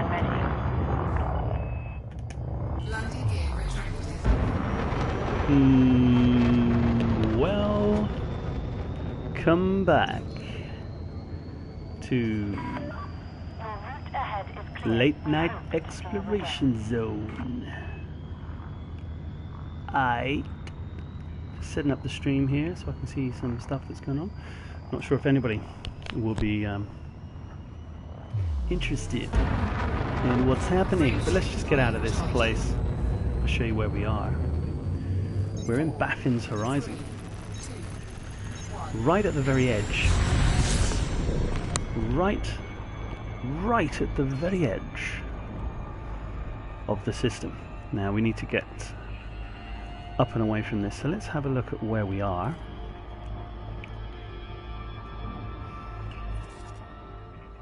when ready. Landing gear retracted. Well, come back to Route ahead is clear. late night exploration zone. Just setting up the stream here so I can see some stuff that's going on. Not sure if anybody will be interested in what's happening, but let's just get out of this place. I'll show you where we are. We're in Baffin's Horizon, right at the very edge, right at the very edge of the system. Now we need to get up and away from this, so let's have a look at where we are.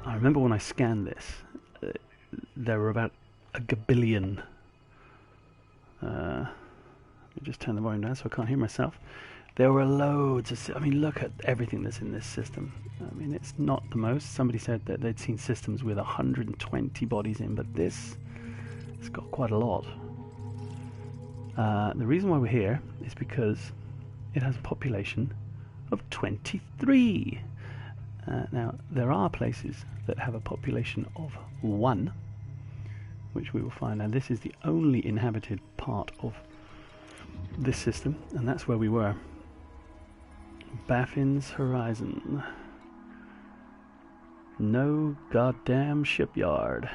I remember when I scanned this, there were about a gabillion. Let me just turn the volume down so I can't hear myself. There were loads of, I mean, look at everything that's in this system. I mean, it's not the most. Somebody said that they'd seen systems with 120 bodies in, but this, it's got quite a lot. The reason why we're here is because it has a population of 23. Now, there are places that have a population of 1, which we will find. And this is the only inhabited part of this system, and that's where we were. Baffin's Horizon. No goddamn shipyard,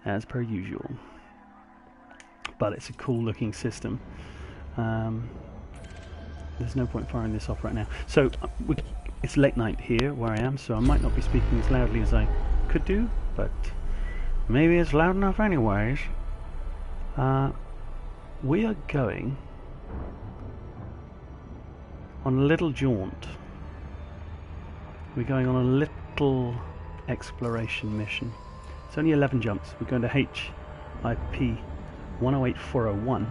as per usual. But it's a cool looking system. There's no point firing this off right now. So it's late night here where I am, so I might not be speaking as loudly as I could do, but maybe it's loud enough anyways. We are going on a little jaunt. We're going on a little exploration mission. It's only 11 jumps. We're going to HIP 108401,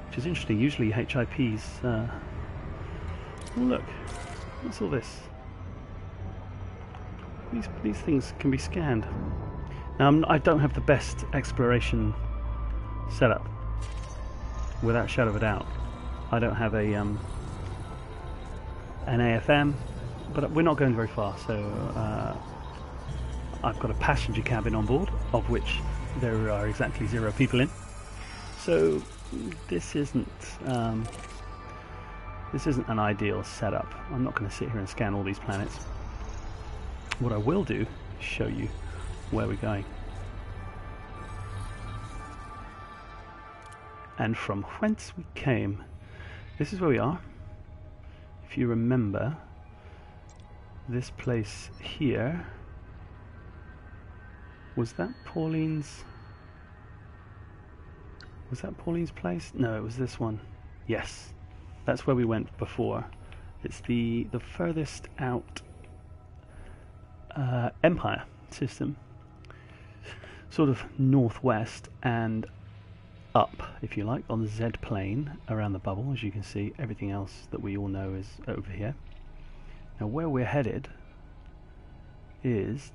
which is interesting. Usually HIPs... oh look, what's all this? These things can be scanned. Now, I don't have the best exploration setup, without a shadow of a doubt. I don't have a an AFM, but we're not going very far, so I've got a passenger cabin on board, of which there are exactly 0 people in. So this isn't an ideal setup. I'm not going to sit here and scan all these planets. What I will do is show you where we're going. And from whence we came. This is where we are. If you remember, this place here, was that Pauline's place? No, it was this one. Yes, that's where we went before. It's the furthest out Empire system, sort of northwest and up, if you like, on the Z plane around the bubble. As you can see, everything else that we all know is over here. Now where we're headed is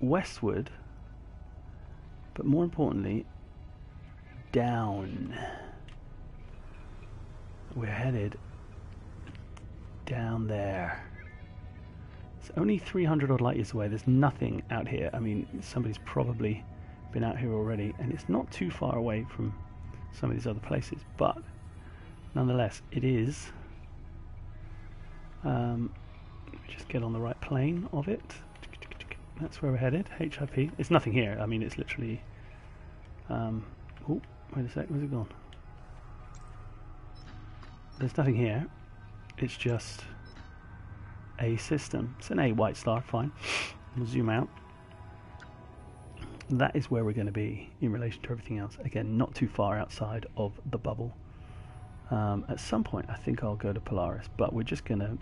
westward, but more importantly down. We're headed down there. It's only 300 odd light years away. There's nothing out here. I mean, somebody's probably been out here already, and it's not too far away from some of these other places, but nonetheless it is. Just get on the right plane of it. That's where we're headed. HIP. It's nothing here. I mean, it's literally oh, wait a sec, where's it gone? There's nothing here. It's just a system. It's an A white star, fine. We'll zoom out. That is where we're going to be in relation to everything else. Again, not too far outside of the bubble. At some point I think I'll go to Polaris, but we're just going to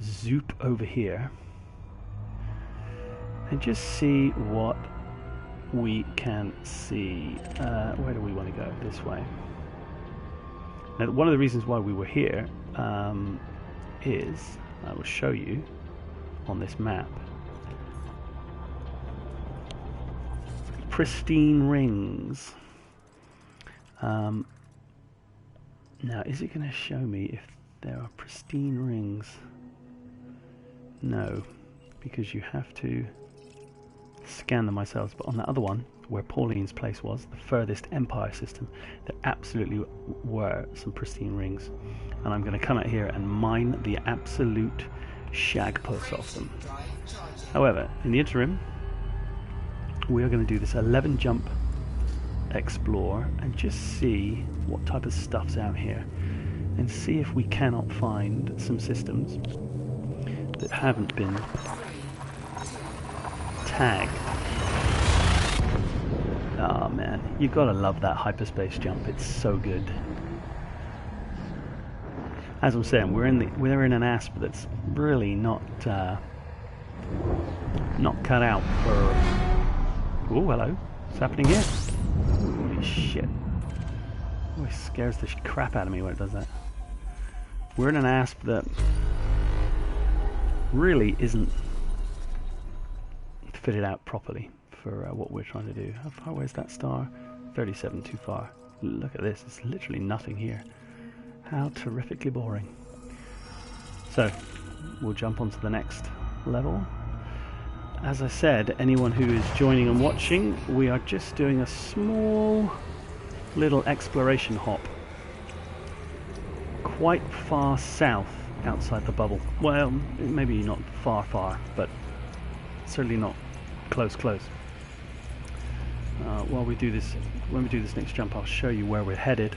zoop over here and just see what we can see. Where do we want to go? This way. Now, one of the reasons why we were here is, I will show you on this map, pristine rings. Now, is it going to show me if there are pristine rings? No, because you have to scan them myself. But on the other one, where Pauline's place was, the furthest Empire system, there absolutely were some pristine rings. And I'm going to come out here and mine the absolute shag puss off them. However, in the interim, we are going to do this 11 jump explore and just see what type of stuff's out here, and see if we cannot find some systems that haven't been tagged. Oh man, you gotta love that hyperspace jump. It's so good. As I'm saying, we're in an asp that's really not cut out for. Oh, hello. What's happening here? Holy shit! Oh, it scares the crap out of me when it does that. We're in an asp that really isn't fitted out properly for what we're trying to do. How far away is that star? 37, too far. Look at this, it's literally nothing here. How terrifically boring. So, we'll jump onto the next level. As I said, anyone who is joining and watching, we are just doing a small little exploration hop. Quite far south outside the bubble. Well, maybe not far, but certainly not close. While we do this, when we do this next jump, I'll show you where we're headed.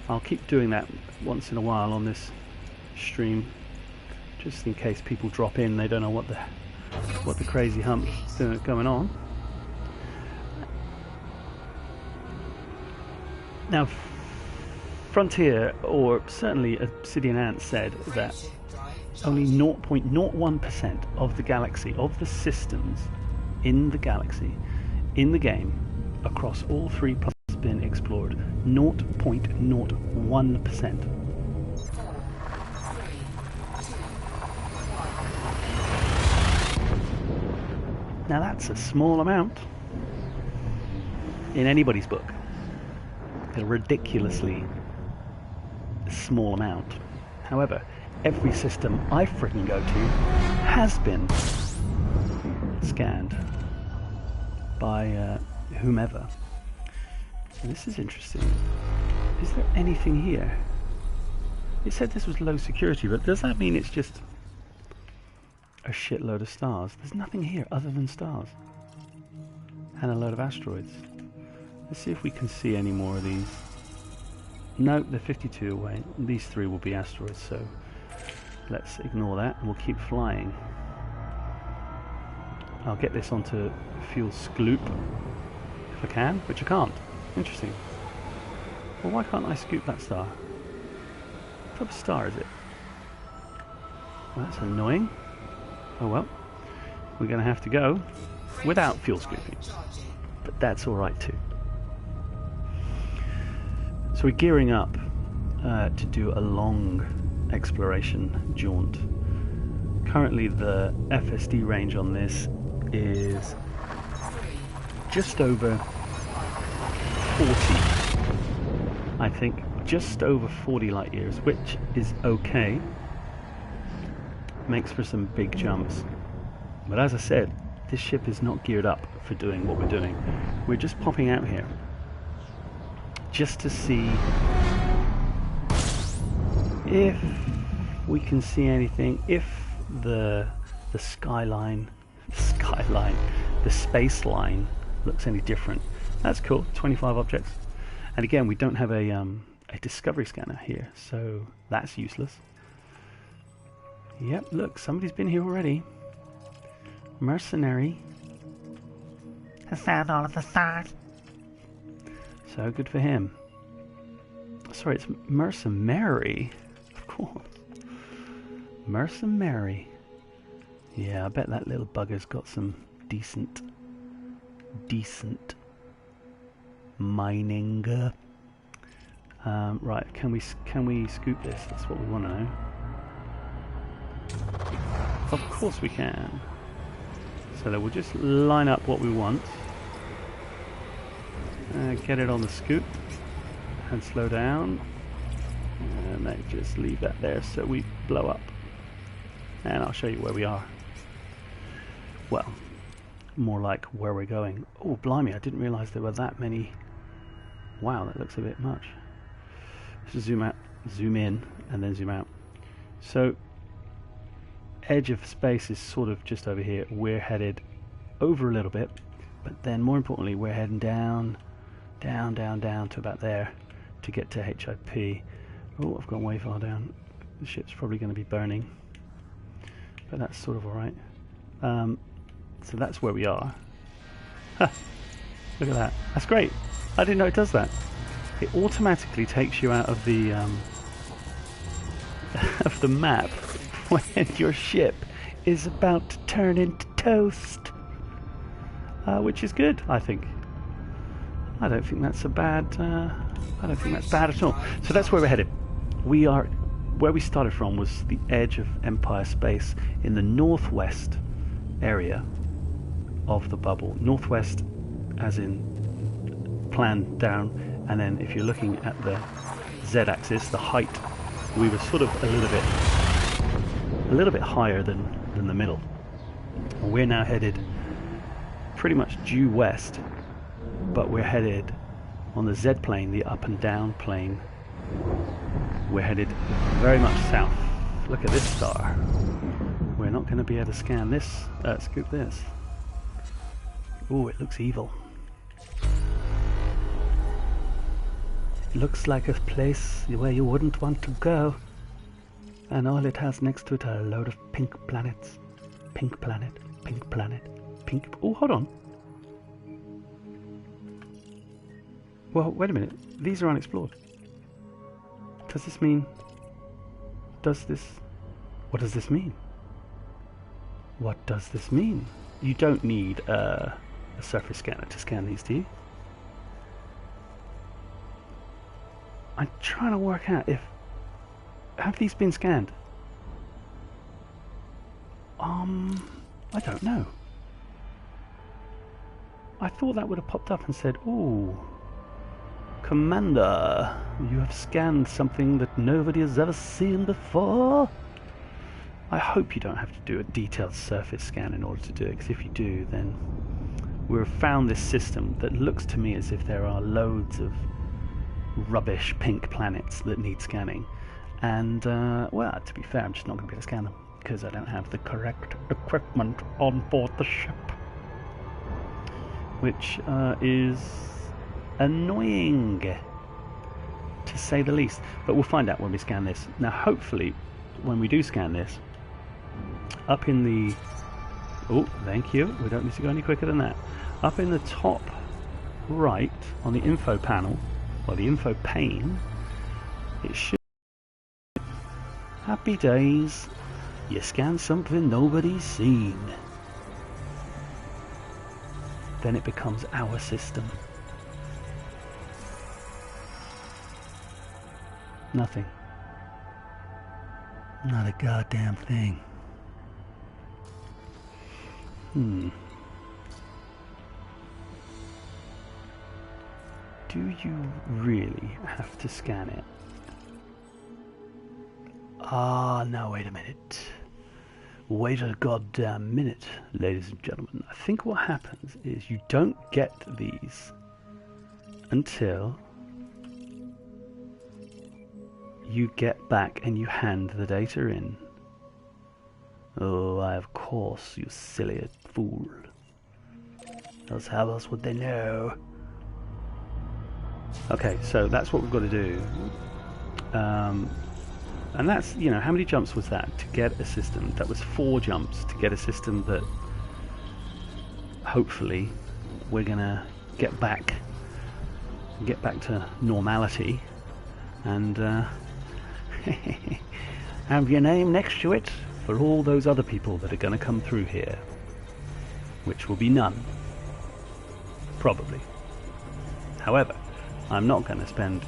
I'll keep doing that once in a while on this stream, just in case people drop in. They don't know what the crazy hump's going on. Now, Frontier, or certainly Obsidian Ant, said that only 0.01% of the galaxy, of the systems in the galaxy, in the game, across all three planets has been explored. 0.01%. Now that's a small amount in anybody's book. A ridiculously small amount. However, every system I freaking go to has been scanned by whomever. So this is interesting. Is there anything here? It said this was low security, but does that mean it's just a shitload of stars? There's nothing here other than stars and a load of asteroids. Let's see if we can see any more of these. No, they're 52 away. These three will be asteroids, so let's ignore that and we'll keep flying. I'll get this onto fuel scoop if I can, which I can't. Interesting. Well, why can't I scoop that star? What type of star is it? Well, that's annoying. Oh well, we're going to have to go without fuel scooping, but that's alright too. So we're gearing up to do a long exploration jaunt. Currently the FSD range on this is just over 40, I think, just over 40 light years, which is okay. Makes for some big jumps. But as I said, this ship is not geared up for doing what we're doing. We're just popping out here just to see if we can see anything, if the skyline, the space line looks any different. That's cool. 25 objects, and again we don't have a discovery scanner here, so that's useless. Yep, look, somebody's been here already. Mercenary has found all of the stars. So good for him. Sorry, it's Mercenary. Of course. Mercenary. Yeah, I bet that little bugger's got some decent mining. Right, can we scoop this? That's what we want to know. Of course we can. So that we'll just line up what we want. Get it on the scoop and slow down, and then just leave that there so we blow up, and I'll show you where we are. Well, more like where we're going. Oh blimey, I didn't realize there were that many. Wow, that looks a bit much. Let's zoom out, zoom in, and then zoom out. So edge of space is sort of just over here. We're headed over a little bit, but then more importantly we're heading down to about there to get to HIP. Oh, I've gone way far down. The ship's probably going to be burning, but that's sort of alright. So that's where we are. Ha! Look at that. That's great. I didn't know it does that. It automatically takes you out of the of the map when your ship is about to turn into toast, which is good, I think. I don't think that's a bad. I don't think that's bad at all. So that's where we're headed. We are where we started from was the edge of Empire space in the northwest area of the bubble. Northwest, as in plan down, and then if you're looking at the z-axis, the height, we were sort of a little bit higher than the middle. We're now headed pretty much due west, but we're headed on the Z plane, the up and down plane. We're headed very much south. Look at this star. We're not going to be able to scan this, scoop this. Oh, it looks evil. Looks like a place where you wouldn't want to go. And all it has next to it are a load of pink planets. Pink planet, pink planet, pink... Oh, hold on. Well, wait a minute. These are unexplored. Does this mean... What does this mean? What does this mean? You don't need a surface scanner to scan these, do you? I'm trying to work out if... Have these been scanned? I don't know. I thought that would have popped up and said, "Ooh, Commander, you have scanned something that nobody has ever seen before." I hope you don't have to do a detailed surface scan in order to do it, because if you do, then we've found this system that looks to me as if there are loads of rubbish pink planets that need scanning. And, well, to be fair, I'm just not going to be able to scan them, because I don't have the correct equipment on board the ship. Which is annoying, to say the least. But we'll find out when we scan this. Now, hopefully, when we do scan this, up in the... Oh, thank you. We don't need to go any quicker than that. Up in the top right, on the info panel, or the info pane, it should... Happy days. You scan something nobody's seen. Then it becomes our system. Nothing. Not a goddamn thing. Do you really have to scan it? Ah, now wait a minute. Wait a goddamn minute, ladies and gentlemen. I think what happens is you don't get these until you get back and you hand the data in. Oh, of course, you silly fool. Else how else would they know? Okay, so that's what we've got to do. And that's, you know, how many jumps was that to get a system? That was 4 jumps to get a system that hopefully we're gonna get back to normality and have your name next to it for all those other people that are gonna come through here, which will be none, probably. However, I'm not gonna spend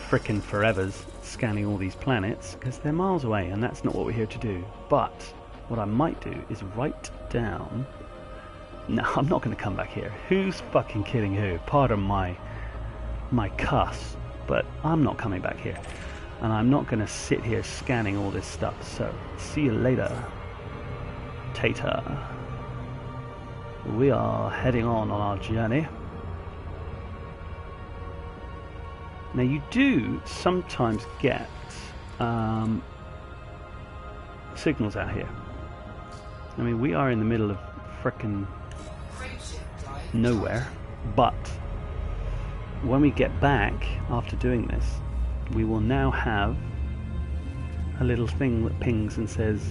frickin' forevers scanning all these planets because they're miles away, and that's not what we're here to do. But what I might do is write down No, I'm not going to come back here. Who's fucking kidding who? Pardon my cuss, but I'm not coming back here. And I'm not going to sit here scanning all this stuff. So, see you later, Tater. We are heading on our journey. Now, you do sometimes get signals out here. I mean, we are in the middle of frickin' nowhere, but when we get back after doing this, we will now have a little thing that pings and says,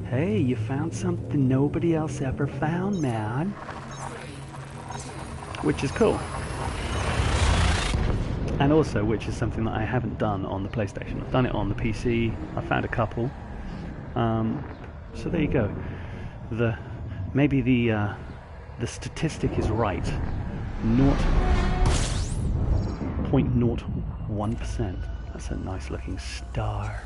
hey, you found something nobody else ever found, man. Which is cool. And also, which is something that I haven't done on the PlayStation. I've done it on the PC, I found a couple. So there you go. Maybe the statistic is right. 0.01%. That's a nice looking star.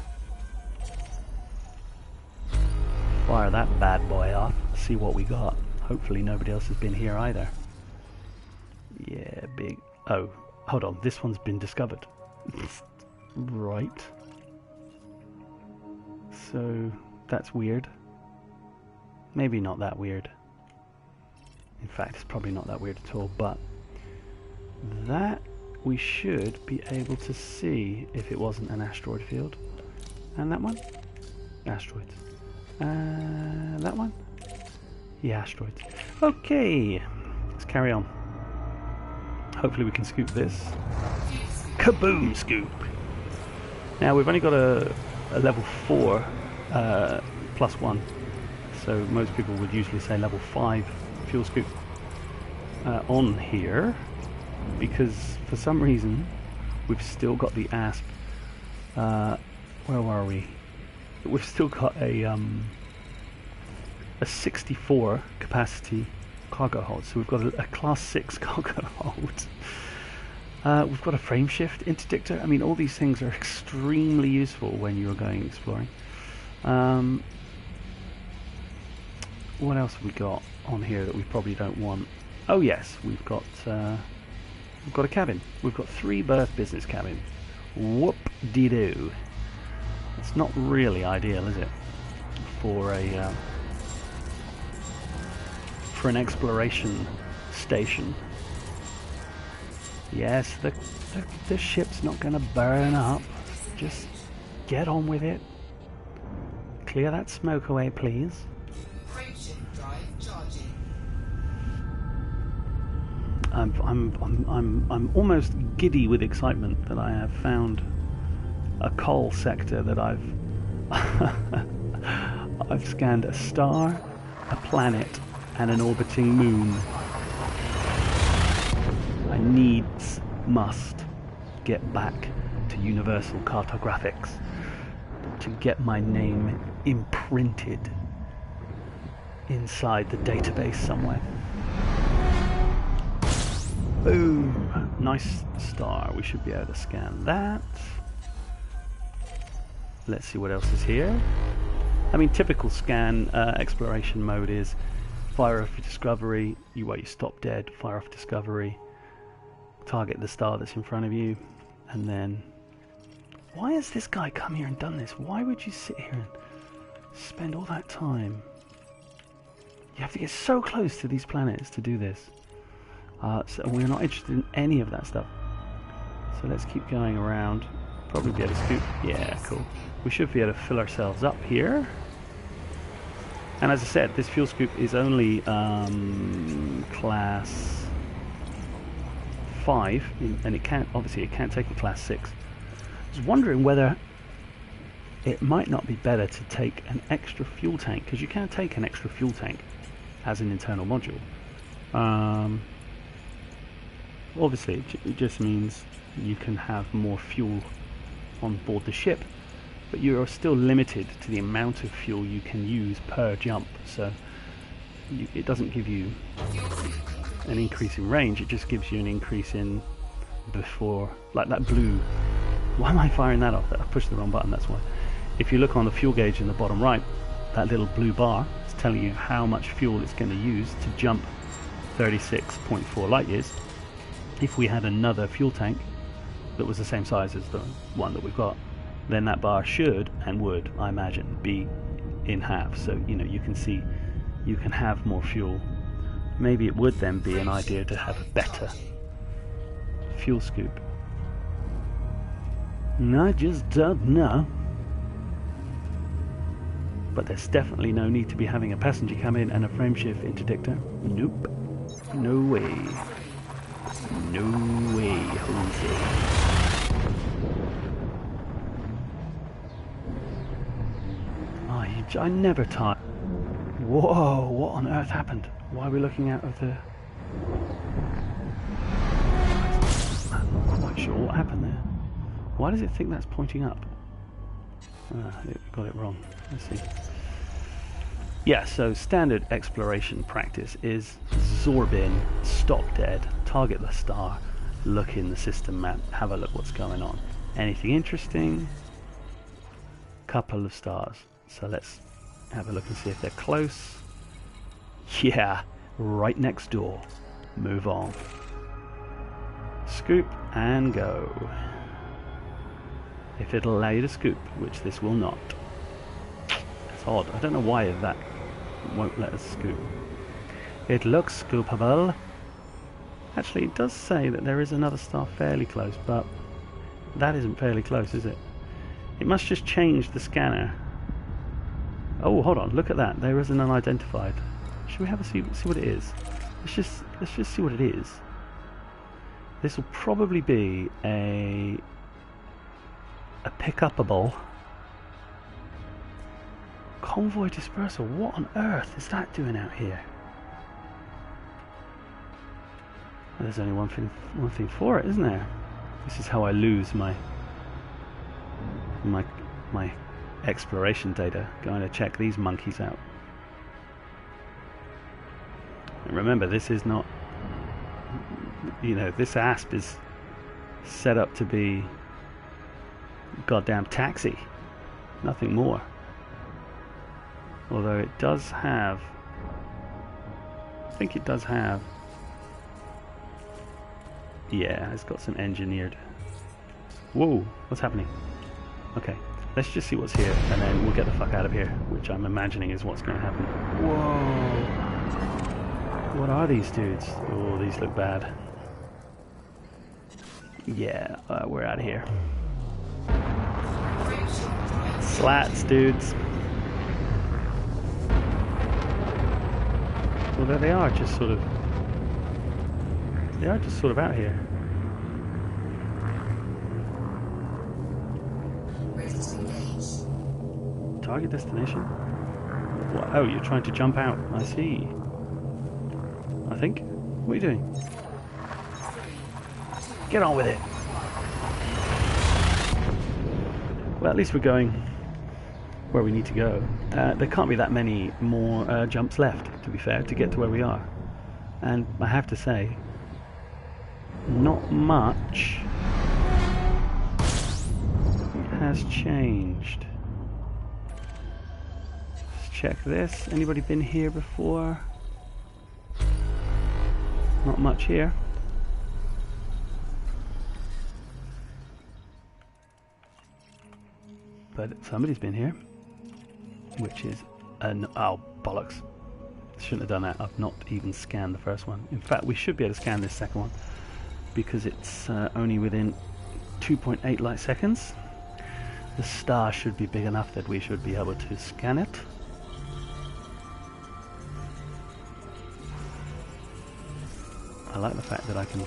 Fire that bad boy off. See what we got. Hopefully nobody else has been here either. Yeah, big. Oh, hold on. This one's been discovered. Right. So that's weird. Maybe not that weird. In fact, it's probably not that weird at all, but that we should be able to see if it wasn't an asteroid field. And that one? Asteroids. That one? Yeah, asteroids. Okay, let's carry on. Hopefully we can scoop this. Kaboom scoop! Now we've only got a level 4 +1. So most people would usually say level 5 fuel scoop on here, because for some reason we've still got the ASP. Where were we? We've still got a 64 capacity cargo hold. So we've got a class 6 cargo hold. We've got a frame shift interdictor. I mean, all these things are extremely useful when you're going exploring. What else have we got on here that we probably don't want? Oh yes, we've got a cabin. We've got 3 berth business cabin. Whoop-de-doo. It's not really ideal, is it, for an exploration station? Yes, the ship's not going to burn up. Just get on with it. Clear that smoke away, please. I'm almost giddy with excitement that I have found a coal sector that I've scanned a star, a planet, and an orbiting moon. I must get back to Universal Cartographics to get my name imprinted inside the database somewhere. Boom! Nice star. We should be able to scan that. Let's see what else is here. I mean, typical scan exploration mode is fire off your discovery. You stop dead, fire off discovery, target the star that's in front of you, and then... Why has this guy come here and done this? Why would you sit here and spend all that time? You have to get so close to these planets to do this. So we're not interested in any of that stuff. So let's keep going around. Probably be able to scoop. Yeah, cool. We should be able to fill ourselves up here. And as I said, this fuel scoop is only class 5, and it can't take a class 6. I was wondering whether it might not be better to take an extra fuel tank, because you can take an extra fuel tank as an internal module. Obviously, it just means you can have more fuel on board the ship, but you are still limited to the amount of fuel you can use per jump. So it doesn't give you an increase in range, it just gives you an increase in before, like that blue. Why am I firing that off? I pushed the wrong button, that's why. If you look on the fuel gauge in the bottom right, that little blue bar, it's telling you how much fuel it's going to use to jump 36.4 light years. If we had another fuel tank that was the same size as the one that we've got, then that bar should and would, I imagine, be in half. So, you know, you can see you can have more fuel. Maybe it would then be an idea to have a better fuel scoop. I just don't know. But there's definitely no need to be having a passenger come in and a frameshift interdictor. Nope. No way. No way, Jose. Oh, I never tire. Whoa, what on earth happened? Why are we looking out of the... I'm not quite sure what happened there. Why does it think that's pointing up? It got it wrong. Let's see. Yeah, so standard exploration practice is zorb in, stop dead, target the star, look in the system map, have a look what's going on. Anything interesting? Couple of stars. So let's have a look and see if they're close. Yeah, right next door. Move on. Scoop and go. If it'll allow you to scoop, which this will not. It's odd. I don't know why that won't let us scoop. It looks scoopable. Actually, it does say that there is another star fairly close, but that isn't fairly close, is it? It must just change the scanner. Oh, hold on. Look at that. There is an unidentified. Should we have a see what it is? Let's just see what it is. This will probably be a pick-upable convoy dispersal. What on earth is that doing out here? There's only one thing for it, isn't there? This is how I lose my exploration data, going to check these monkeys out. And remember, this is not, you know, this asp is set up to be goddamn taxi, nothing more. Although it does have, I think it does have, yeah, it's got some engineered. Whoa, what's happening? Okay, let's just see what's here and then we'll get the fuck out of here, which I'm imagining is what's going to happen. Whoa, what are these dudes? Oh, these look bad. Yeah, we're out of here. Slats, dudes. Well, there they are, just sort of. They are just sort of out here. Target destination? What? Oh, you're trying to jump out. I see. I think. What are you doing? Get on with it. Well, at least we're going where we need to go. There can't be that many more jumps left, to be fair, to get to where we are. And I have to say, not much has changed. Let's check this. Anybody been here before? Not much here. But somebody's been here, which is oh, bollocks. Shouldn't have done that. I've not even scanned the first one. In fact, we should be able to scan this second one because it's only within 2.8 light seconds. The star should be big enough that we should be able to scan it. I like the fact that I can.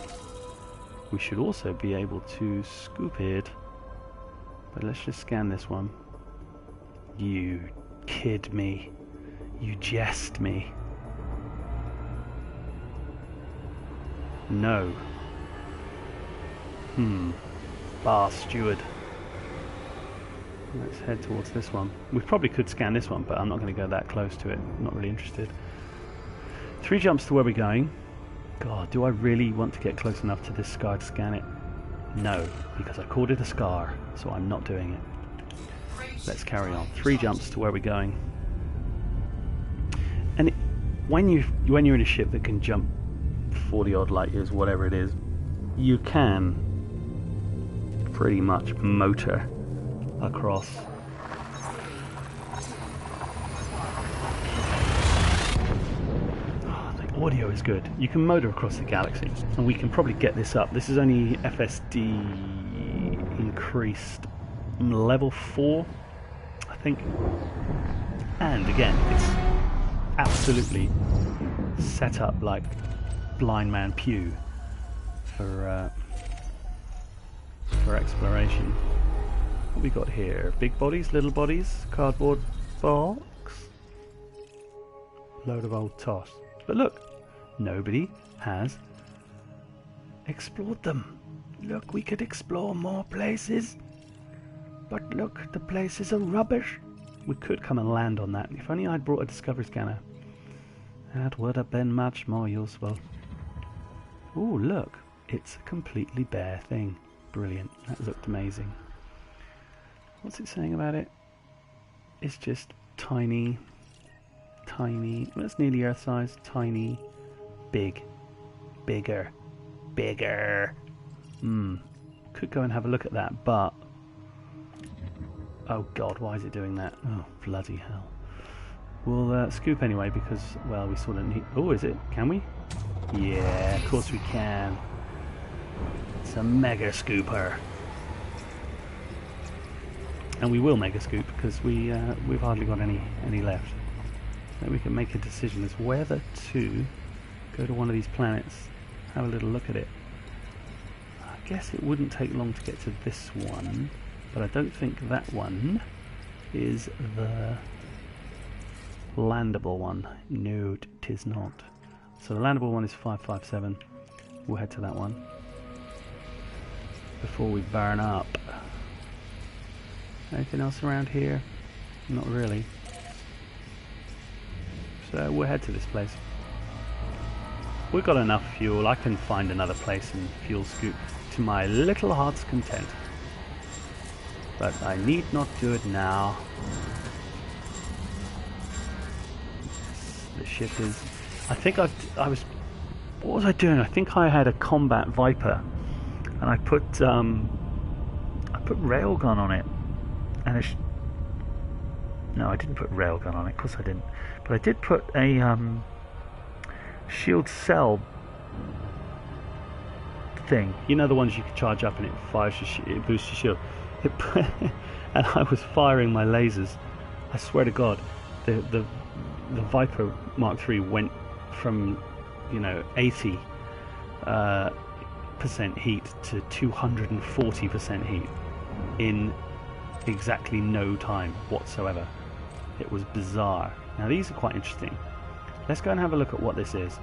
We should also be able to scoop it. But let's just scan this one. You kid me. You jest me. No. Bar steward. Let's head towards this one. We probably could scan this one, but I'm not going to go that close to it. I'm not really interested. 3 jumps to where we're going. God, do I really want to get close enough to this scar to scan it? No, because I called it a scar, so I'm not doing it. Let's carry on. 3 jumps to where we're going. And when you're in a ship that can jump 40 odd light years, whatever it is, you can pretty much motor across. Oh, the audio is good. You can motor across the galaxy, and we can probably get this up. This is only FSD increased level 4, I think. And again, it's absolutely set up like Blind Man Pew for exploration. What we got here? Big bodies, little bodies, cardboard box, load of old toss. But look, nobody has explored them. Look, we could explore more places. But look, the places are rubbish. We could come and land on that. If only I'd brought a discovery scanner. That would have been much more useful. Ooh, look. It's a completely bare thing. Brilliant. That looked amazing. What's it saying about it? It's just tiny. That's nearly Earth size. Tiny. Big. Bigger. Could go and have a look at that, but... Oh god, why is it doing that? Oh, bloody hell. We'll scoop anyway because, well, we sort of need... Oh, is it? Can we? Yeah, of course we can. It's a mega scooper. And we will mega scoop because we've hardly got any left. So we can make a decision as whether to go to one of these planets, have a little look at it. I guess it wouldn't take long to get to this one. But I don't think that one is the landable one. No, tis not. So the landable one is 557. We'll head to that one before we burn up. Anything else around here? Not really. So we'll head to this place. We've got enough fuel. I can find another place and fuel scoop to my little heart's content. But I need not do it now. The ship is... I think I was... What was I doing? I think I had a combat Viper. And I put railgun on it. And no, I didn't put railgun on it. Of course I didn't. But I did put a shield cell thing. You know, the ones you can charge up and it fires your it boosts your shield. And I was firing my lasers. I swear to God, the Viper Mark III went from, 80% heat to 240% heat in exactly no time whatsoever. It was bizarre. Now these are quite interesting. Let's go and have a look at what this is.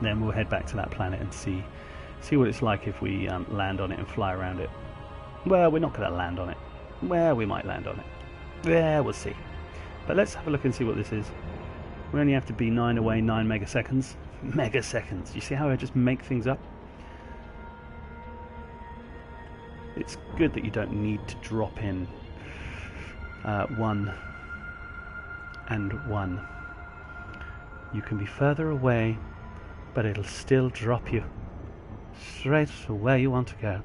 Then we'll head back to that planet and see what it's like if we land on it and fly around it. Well, we're not going to land on it. Well, we might land on it. Yeah, we'll see. But let's have a look and see what this is. We only have to be 9 away, 9 megaseconds. Megaseconds. You see how I just make things up? It's good that you don't need to drop in 1 and 1. You can be further away, but it'll still drop you straight to where you want to go.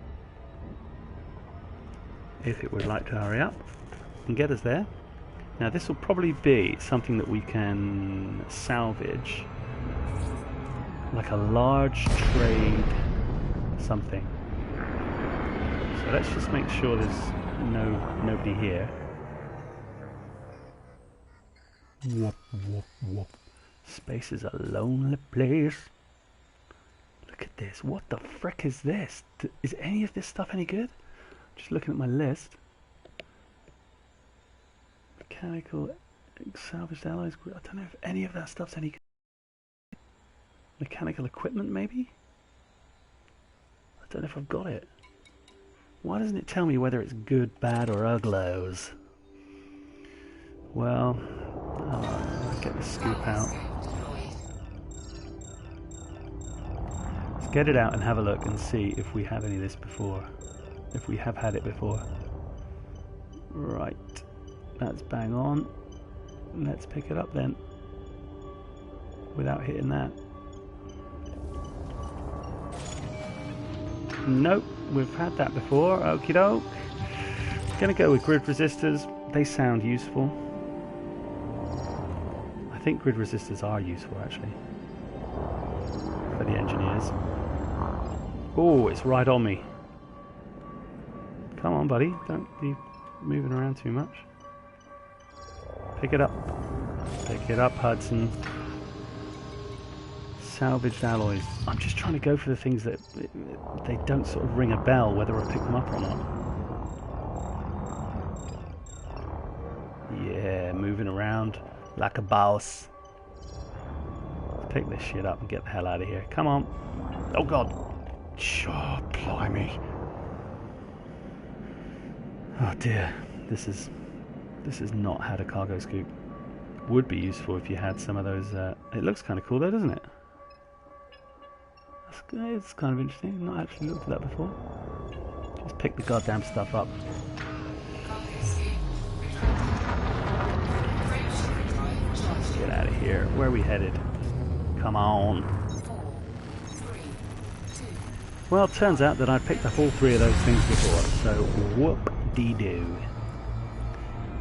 If it would like to hurry up and get us there. Now this will probably be something that we can salvage, like a large trade something. So let's just make sure there's nobody here. Whoop, whoop, whoop. Space is a lonely place. Look at this. What the frick is this? Is any of this stuff any good? Just looking at my list. Mechanical salvaged alloys. I don't know if any of that stuff's any good. Mechanical equipment, maybe? I don't know if I've got it. Why doesn't it tell me whether it's good, bad, or uglos? Well, let's get the scoop out. Let's get it out and have a look and see if we have any of this before. If we have had it before. Right. That's bang on. Let's pick it up then. without hitting that. Nope, we've had that before. Okie doke. Gonna go with grid resistors. They sound useful. I think grid resistors are useful actually for the engineers. Oh, it's right on me. Come on, buddy. Don't be moving around too much. Pick it up. Pick it up, Hudson. Salvaged alloys. I'm just trying to go for the things that they don't sort of ring a bell whether I pick them up or not. Yeah, moving around like a boss. Let's pick this shit up and get the hell out of here. Come on. Oh god. Oh, blimey. Oh dear. This is not had a cargo scoop. Would be useful if you had some of those. It looks kind of cool though, doesn't it? It's kind of interesting. I've not actually looked at that before. Just pick the goddamn stuff up. Get out of here. Where are we headed? Come on. Well, it turns out that I picked up all three of those things before, so whoop-dee-doo.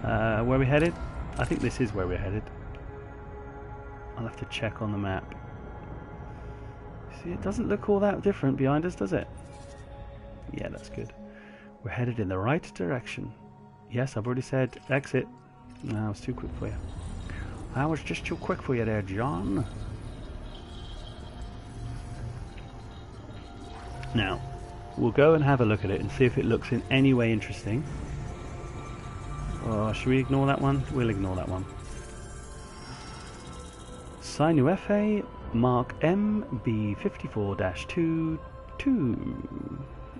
Where are we headed? I think this is where we're headed. I'll have to check on the map. See, it doesn't look all that different behind us, does it? Yeah, that's good. We're headed in the right direction. Yes, I've already said exit. No, I was too quick for you. I was just too quick for you there, John. Now, we'll go and have a look at it and see if it looks in any way interesting. Or should we ignore that one? We'll ignore that one. Sinuefe Mark MB54-22.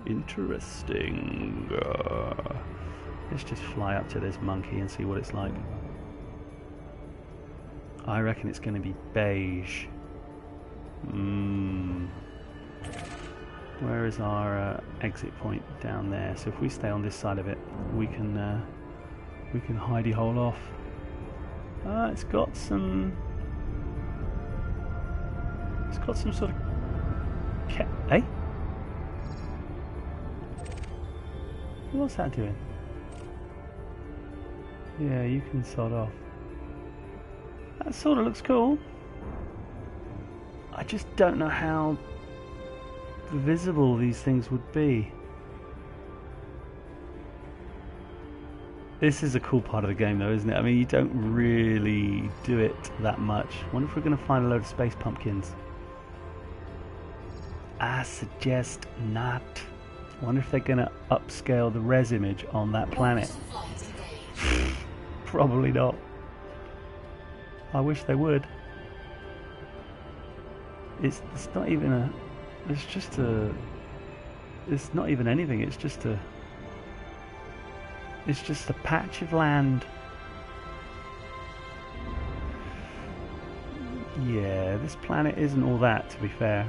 Interesting. Let's just fly up to this monkey and see what it's like. I reckon it's going to be beige. Where is our exit point? Down there. So if we stay on this side of it, we can hidey hole off. It's got some sort of hey? What's that doing? Yeah, you can sod off. That sort of looks cool. I just don't know how visible these things would be. This is a cool part of the game though, isn't it? I mean, you don't really do it that much. I wonder if we're going to find a load of space pumpkins. I suggest not. I wonder if they're going to upscale the res image on that planet. Probably not. I wish they would. It's not even a... It's just a... It's not even anything. It's just a patch of land. Yeah, this planet isn't all that, to be fair.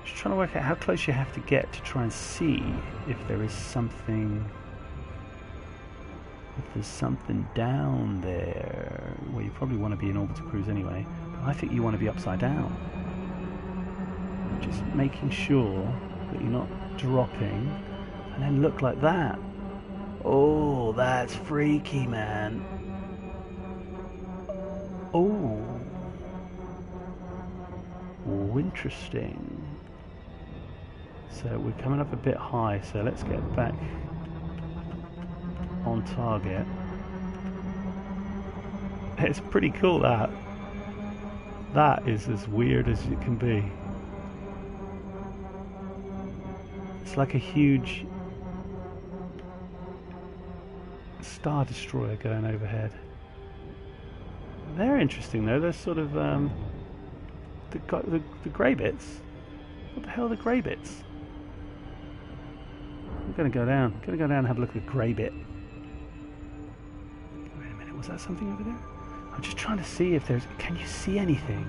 Just trying to work out how close you have to get to try and see if there is something... If there's something down there. Well, you probably want to be in orbital cruise anyway. But I think you want to be upside down. Just making sure that you're not dropping and then look like that. Oh, that's freaky, man. Oh, interesting. So we're coming up a bit high, so let's get back on target. It's pretty cool, that. That is as weird as it can be. It's like a huge Star Destroyer going overhead. They're interesting though. They're sort of the grey bits. What the hell are the grey bits? I'm gonna go down. I'm gonna go down and have a look at the grey bit. Wait a minute. Was that something over there? I'm just trying to see if there's... Can you see anything?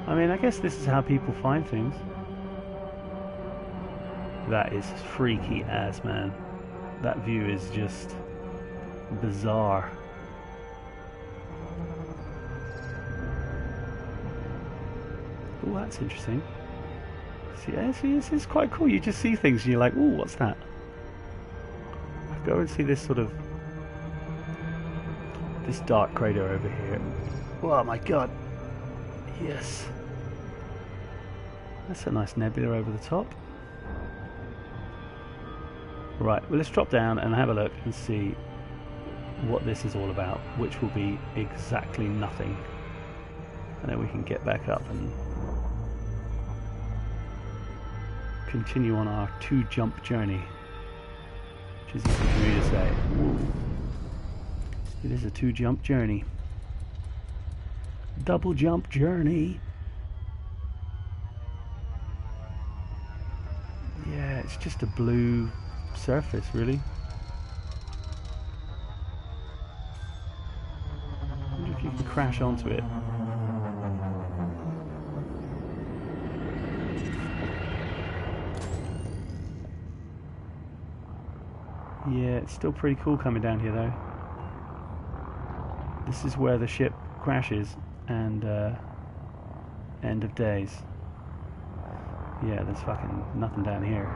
I mean, I guess this is how people find things. That is freaky as, man. That view is just bizarre. Oh, that's interesting. See, this is quite cool. You just see things and you're like, oh, what's that? Go and see this sort of... this dark crater over here. Oh my god. Yes. That's a nice nebula over the top. Right, well, let's drop down and have a look and see what this is all about, which will be exactly nothing. And then we can get back up and continue on our 2-jump journey, which is easy for me to say. Ooh. It is a 2-jump journey. Double jump journey. Yeah, it's just a blue surface, really. I wonder if you can crash onto it. Yeah, it's still pretty cool coming down here, though. This is where the ship crashes, and end of days. Yeah, there's fucking nothing down here.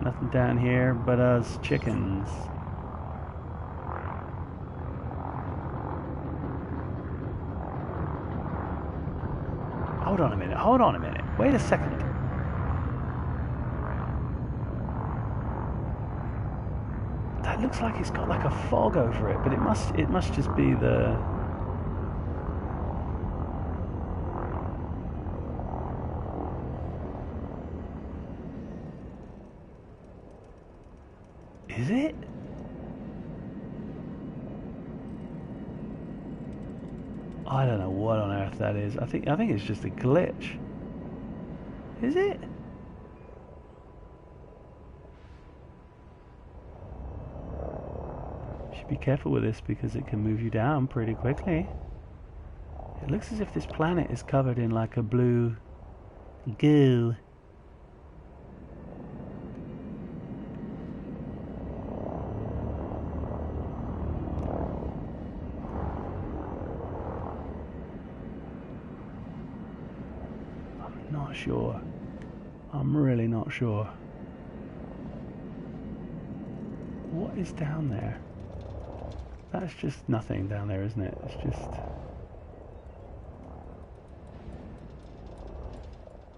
Nothing down here but us chickens. Hold on a minute, hold on a minute. Wait a second. That looks like it's got like a fog over it, but it must just be the... Is it? I don't know what on earth that is. I think it's just a glitch. Is it? Should be careful with this because it can move you down pretty quickly. It looks as if this planet is covered in like a blue goo. Not sure. I'm really not sure. What is down there? That's just nothing down there, isn't it? It's just...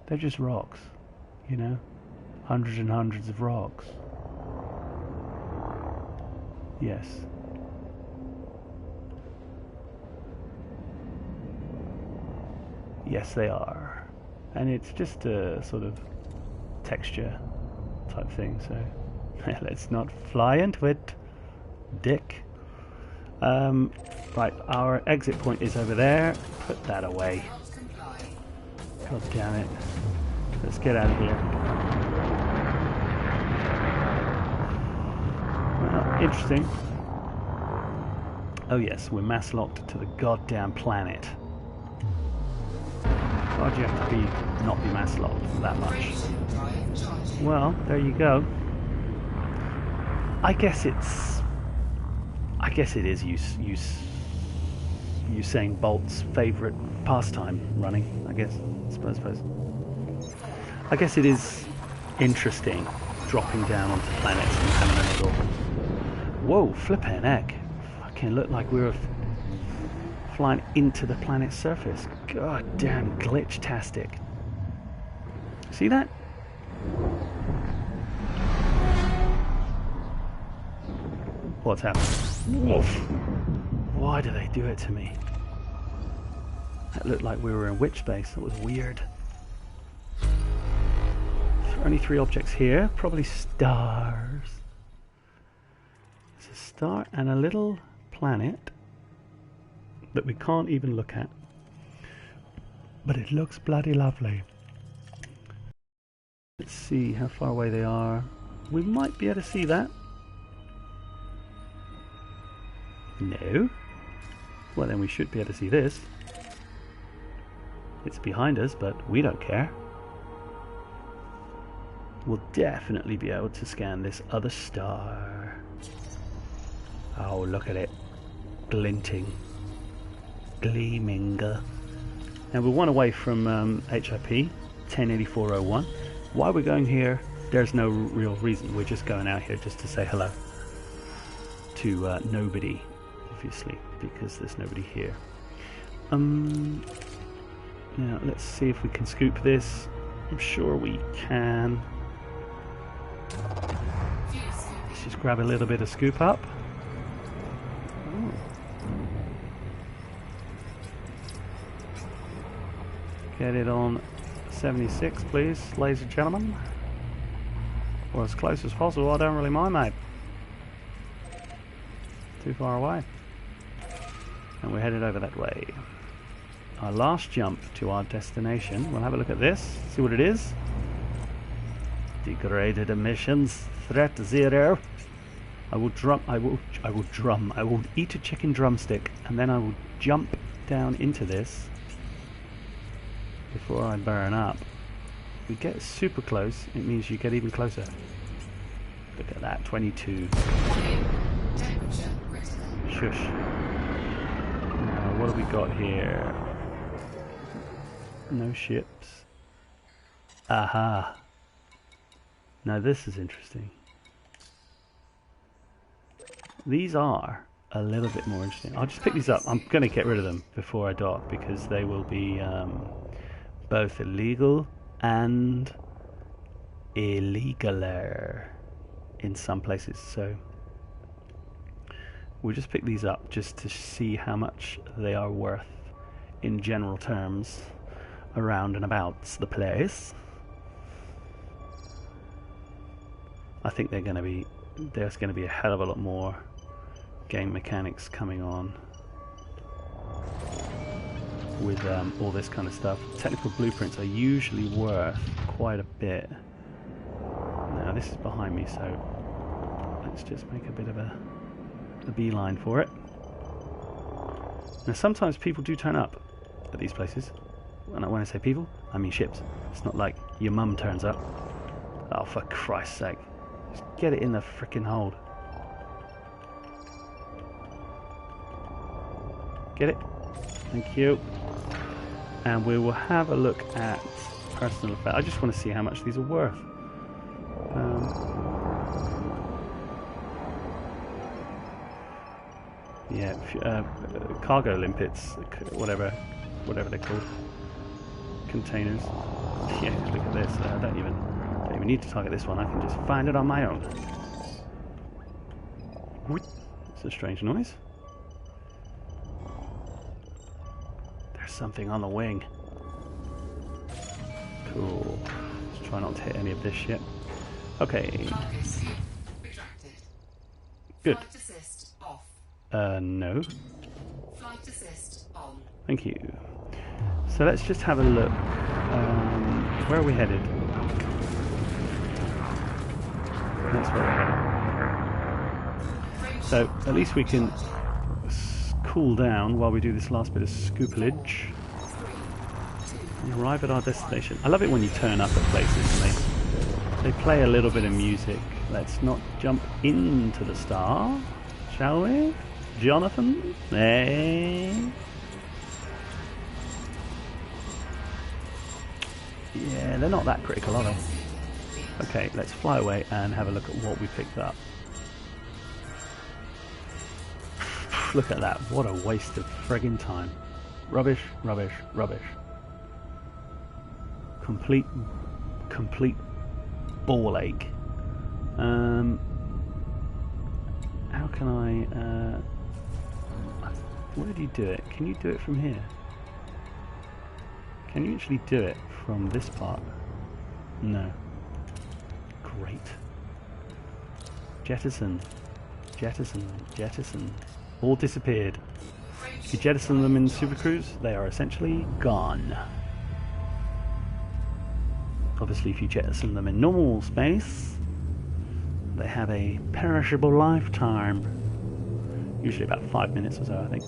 they're just rocks, you know? Hundreds and hundreds of rocks. Yes. Yes, they are. And it's just a sort of texture type thing, so let's not fly into it, dick. Right, our exit point is over there. Put that away. God damn it. Let's get out of here. Well, interesting. Oh yes, we're mass locked to the goddamn planet. Why'd you have to not be mass locked that much? Well, there you go. I guess it is Usain Bolt's favourite pastime, running. I suppose. I guess it is interesting dropping down onto planets and having a little. Whoa, flippin' heck! Fucking looked like we were flying into the planet's surface. God damn, glitch-tastic. See that? What's happened? Woof. Why do they do it to me? That looked like we were in witch space. That was weird. Only 3 objects here. Probably stars. There's a star and a little planet that we can't even look at, but it looks bloody lovely. Let's see how far away they are. We might be able to see that. No. Well, then we should be able to see this. It's behind us, but we don't care. We'll definitely be able to scan this other star. Oh, look at it. Glinting. Gleaming. Now we're one away from HIP 108401. Why we're going here, there's no real reason. We're just going out here just to say hello to nobody, obviously, because there's nobody here. Now let's see if we can scoop this. I'm sure we can. Let's just grab a little bit of scoop up. Ooh. Get it on 76, please, ladies and gentlemen. Or as close as possible, I don't really mind, mate. Too far away. And we're headed over that way. Our last jump to our destination. We'll have a look at this, see what it is. Degraded emissions, threat 0. I will eat a chicken drumstick, and then I will jump down into this before I burn up. If we get super close, it means you get even closer. Look at that, 22. Shush. Now, what have we got here? No ships. Aha. Now this is interesting. These are a little bit more interesting. I'll just pick these up. I'm going to get rid of them before I dock because they will be both illegal and illegaler in some places. So we'll just pick these up just to see how much they are worth in general terms around and about the place. I think there's going to be a hell of a lot more game mechanics coming on with all this kind of stuff. Technical blueprints are usually worth quite a bit. Now this is behind me, so let's just make a bit of a beeline for it. Now sometimes people do turn up at these places. And when I say people, I mean ships. It's not like your mum turns up. Oh, for Christ's sake. Just get it in the frickin' hold. Get it? Thank you. And we will have a look at personal effect. I just want to see how much these are worth. Yeah, cargo limpets, whatever they're called. Containers. Yeah, look at this. I don't even need to target this one. I can just find it on my own. It's a strange noise. There's something on the wing. Cool. Let's try not to hit any of this shit. Okay. Good. No. Flight assist on. Thank you. So let's just have a look. Where are we headed? That's where we're headed. So at least we can cool down while we do this last bit of scoopage and arrive at our destination. I love it when you turn up at places and they play a little bit of music. Let's not jump into the star, shall we? Jonathan? Hey. Yeah, they're not that critical, are they? Okay, let's fly away and have a look at what we picked up. Look at that, what a waste of friggin' time. Rubbish, rubbish, rubbish. Complete ball ache. How can I... where do you do it? Can you do it from here? Can you actually do it from this part? No. Great. Jettison. Jettison. Jettison. All disappeared. If you jettison them in Super Cruise, they are essentially gone. Obviously, if you jettison them in normal space, they have a perishable lifetime. Usually about 5 minutes or so, I think.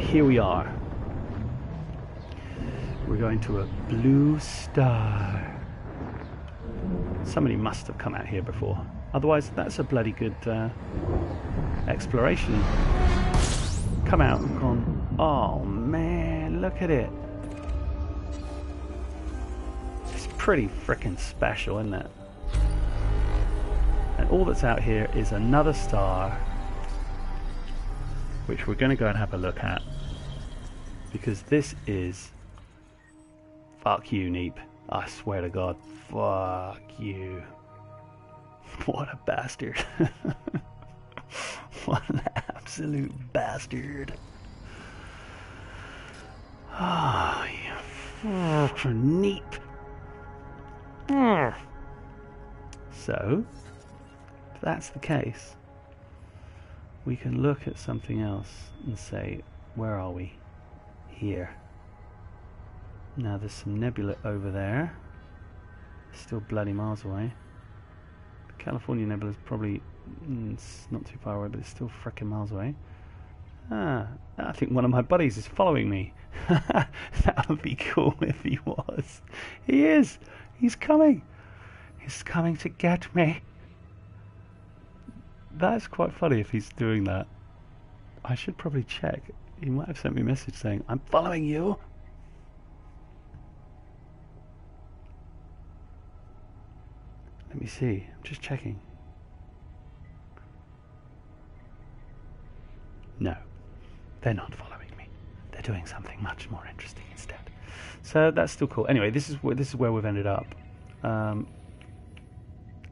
here we are. We're going to a blue star. Somebody must have come out here before. Otherwise, that's a bloody good exploration. Come out and gone, oh man, look at it. It's pretty frickin' special, isn't it? And all that's out here is another star, which we're going to go and have a look at. Because this is... Fuck you, Neep. I swear to God. Fuck you. What a bastard. What an absolute bastard. Ah, you fucking Neep. So, if that's the case, we can look at something else and say, where are we? Here. Now there's some nebula over there. Still bloody miles away. The California Nebula is probably it's not too far away, but it's still frickin' miles away. Ah, I think one of my buddies is following me. That would be cool if he was. He is. He's coming. He's coming to get me. That's quite funny if he's doing that. I should probably check. He might have sent me a message saying, I'm following you. Let me see. I'm just checking. No, they're not following me. They're doing something much more interesting instead. So that's still cool. Anyway, this is where we've ended up.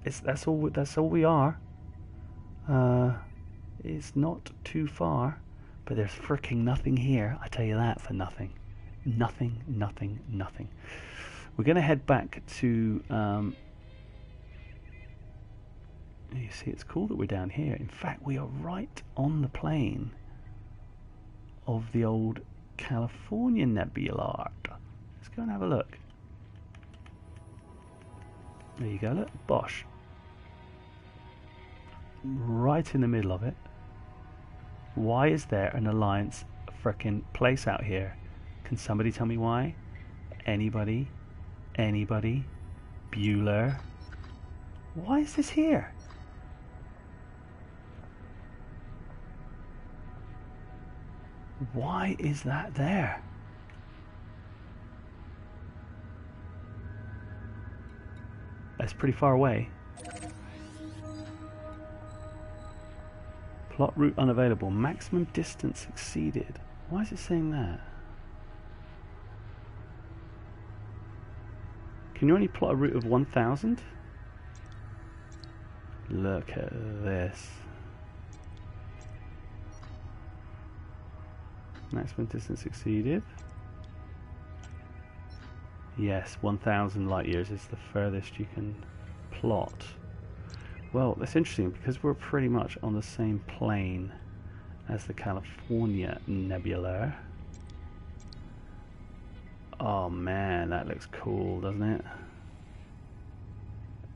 That's all we are. It's not too far, but there's fricking nothing here. I tell you that for nothing. Nothing, nothing, nothing. We're going to head back to. You see, it's cool that we're down here. In fact, we are right on the plane of the old California Nebula. Let's go and have a look. There you go, look, Bosch. Right in the middle of it. Why is there an Alliance frickin' place out here? Can somebody tell me why? Anybody? Anybody? Bueller? Why is this here? Why is that there? That's pretty far away. Plot route unavailable. Maximum distance exceeded. Why is it saying that? Can you only plot a route of 1,000? Look at this. Maximum distance exceeded. Yes, 1,000 light years is the furthest you can plot. Well, that's interesting because we're pretty much on the same plane as the California Nebula. Oh man, that looks cool, doesn't it?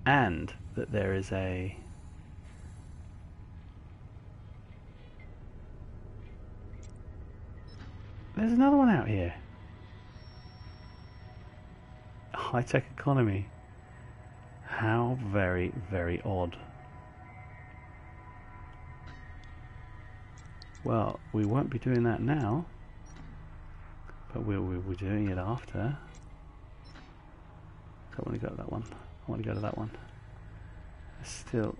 And that there is a... There's another one out here. High-tech economy. How very, very odd. Well, we won't be doing that now, but we'll be doing it after. I want to go to that one. I want to go to that one. It's still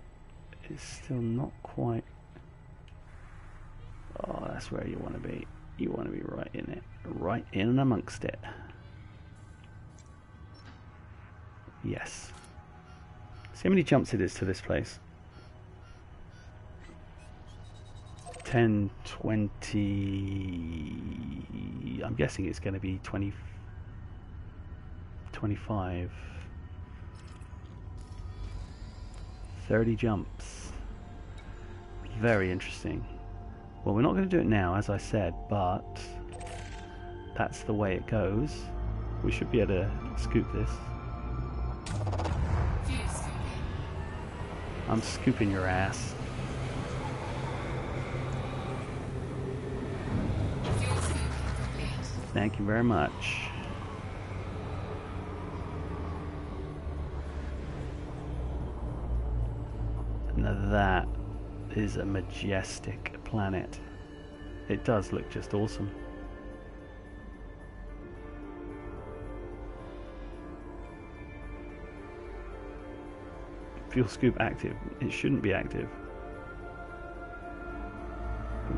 not quite. Oh, that's where you want to be. You want to be right in it, right in and amongst it. Yes. See how many jumps it is to this place? 10, 20... I'm guessing it's going to be 20... 25... 30 jumps. Very interesting. Well, we're not going to do it now, as I said, but that's the way it goes. We should be able to scoop this. I'm scooping your ass. Thank you very much. Now that is a majestic planet. It does look just awesome. Fuel scoop active. It shouldn't be active.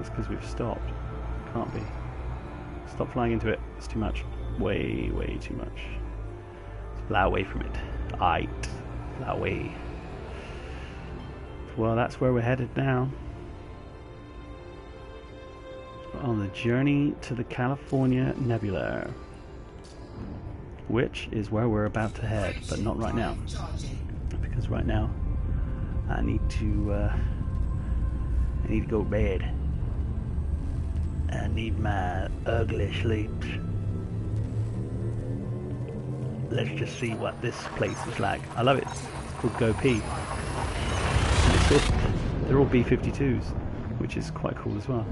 It's because we've stopped. Can't be. Stop flying into it. It's too much. Way, way too much. Fly away from it. Aight. Fly away. Well, that's where we're headed now. On the journey to the California Nebula, which is where we're about to head, but not right now, because right now I need to go to bed. I need my ugly sleep. Let's just see what this place is like. I love it. It's called Go P. They're all B-52s, which is quite cool as well.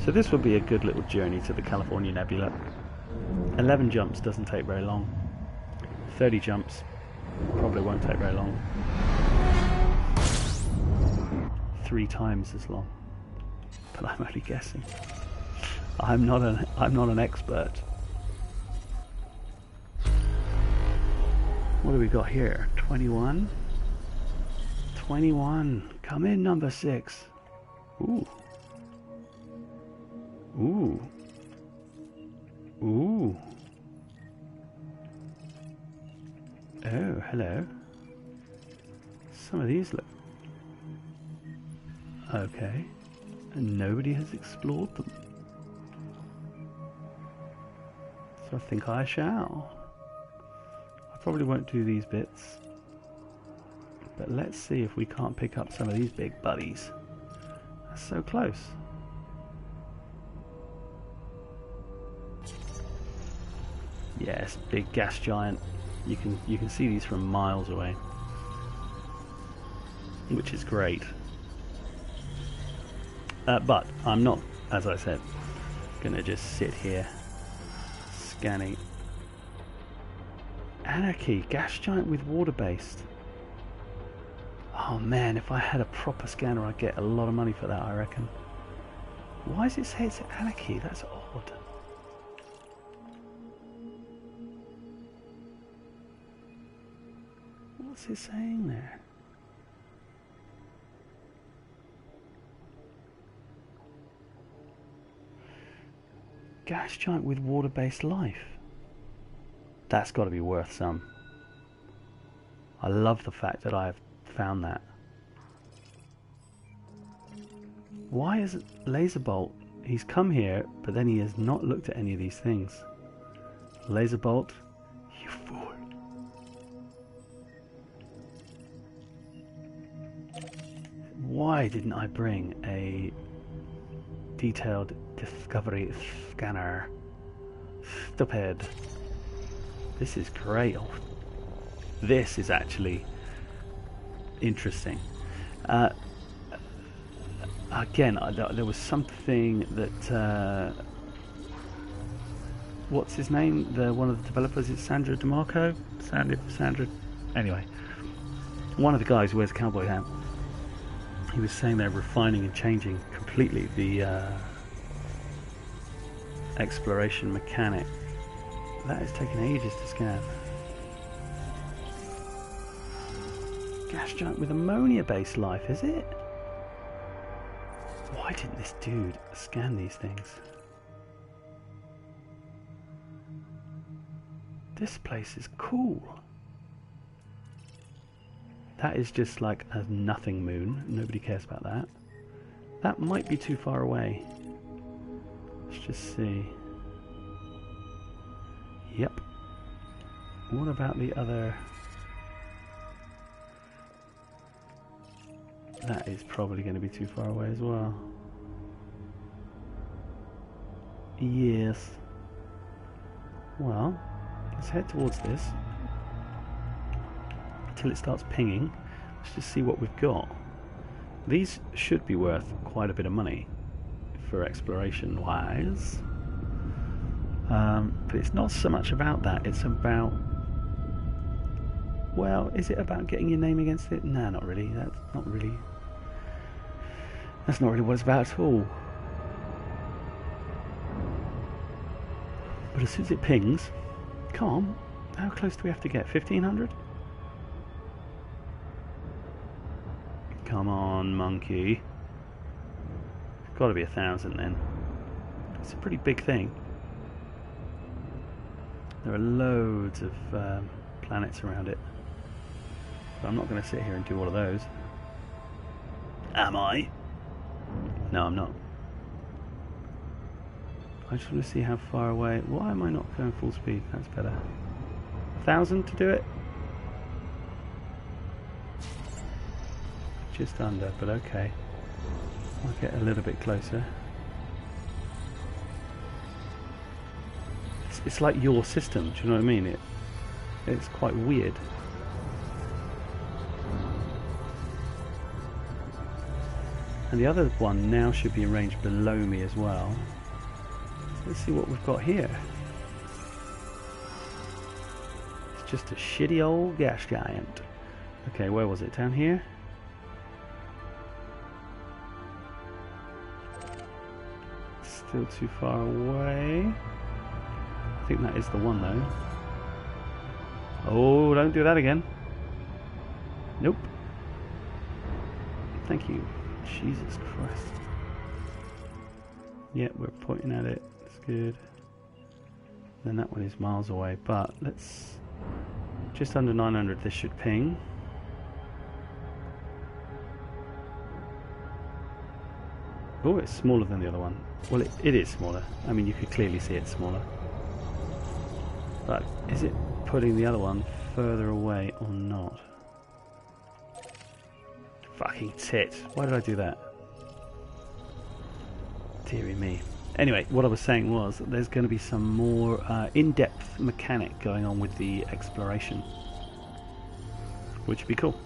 So this will be a good little journey to the California Nebula. 11 jumps doesn't take very long. 30 jumps probably won't take very long. 3 times as long. But I'm only guessing. I'm not an expert. What do we got here? 21. 21. Come in, number 6. Ooh. Ooh. Ooh. Oh, hello. Some of these look... Okay. And nobody has explored them. So I think I shall. I probably won't do these bits. But let's see if we can't pick up some of these big buddies. That's so close. Yes, big gas giant. You can see these from miles away, which is great. But I'm not, as I said, gonna just sit here scanning. Anarchy, gas giant with water-based. Oh man, if I had a proper scanner, I'd get a lot of money for that, I reckon. Why does it say it's Anarchy? That's odd. What's it saying there? Gas giant with water-based life. That's got to be worth some. I love the fact that I've found that. Why is Laser Bolt? He's come here, but then he has not looked at any of these things. Laser Bolt, you fool. Why didn't I bring a detailed discovery scanner? Stupid. This is great. Oh, this is actually interesting. Again, there was something that what's his name? One of the developers is Sandra DeMarco. Sandra. Anyway, one of the guys who wears a cowboy hat. He was saying they're refining and changing completely the exploration mechanic. That is taking ages to scan. Gas giant with ammonia-based life, is it? Why didn't this dude scan these things? This place is cool. That is just like a nothing moon. Nobody cares about that. That might be too far away. Let's just see. Yep. What about the other? That is probably going to be too far away as well. Yes. Well, let's head towards this until it starts pinging. Let's just see what we've got. These should be worth quite a bit of money for exploration wise. But it's not so much about that. It's about, well, is it about getting your name against it? No, not really. That's not really what it's about at all. But as soon as it pings, come on, how close do we have to get? 1500? Come on, monkey. It's got to be 1,000 then. It's a pretty big thing. There are loads of planets around it. But I'm not going to sit here and do all of those. Am I? No, I'm not. I just want to see how far away. Why am I not going full speed? That's better. 1,000 to do it? Just under, but okay. I'll get a little bit closer. It's like your system, do you know what I mean? It's quite weird. And the other one now should be arranged below me as well. Let's see what we've got here. It's just a shitty old gas giant. Okay, where was it? Down here? Still too far away. I think that is the one though. Oh, don't do that again. Nope. Thank you. Jesus Christ. Yep, we're pointing at it. It's good. Then that one is miles away, but let's... Just under 900 this should ping. Oh, it's smaller than the other one. Well, it is smaller. I mean, you could clearly see it's smaller. But is it putting the other one further away or not? Fucking tit. Why did I do that? Deary me. Anyway, what I was saying was that there's going to be some more in-depth mechanic going on with the exploration. Which would be cool.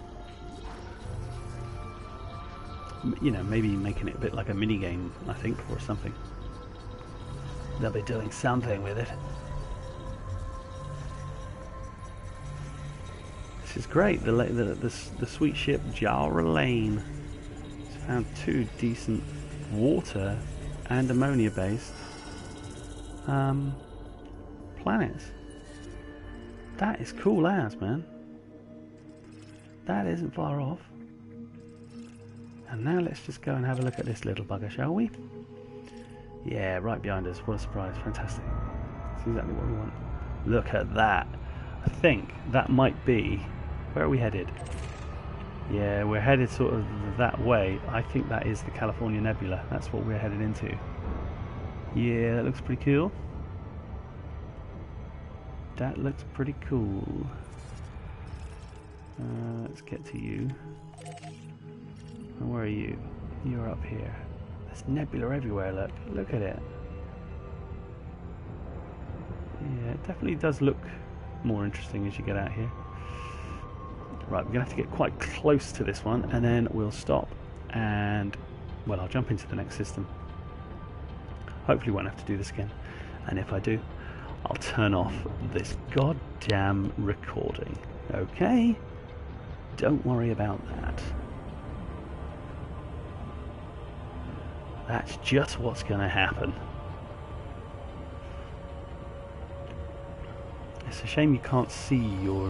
You know, maybe making it a bit like a mini-game, I think, or something. They'll be doing something with it. This is great. The sweet ship Pauline has found 2 decent water and ammonia-based planets. That is cool as, man. That isn't far off. And now let's just go and have a look at this little bugger, shall we? Yeah, right behind us. What a surprise. Fantastic. That's exactly what we want. Look at that. I think that might be... Where are we headed? Yeah, we're headed sort of that way. I think that is the California Nebula. That's what we're headed into. Yeah, that looks pretty cool. That looks pretty cool. Let's get to you. And where are you? You're up here. There's nebula everywhere, look. Look at it. Yeah, it definitely does look more interesting as you get out here. Right, we're going to have to get quite close to this one, and then we'll stop, and, well, I'll jump into the next system. Hopefully won't have to do this again, and if I do, I'll turn off this goddamn recording, okay? Don't worry about that. That's just what's going to happen. It's a shame you can't see your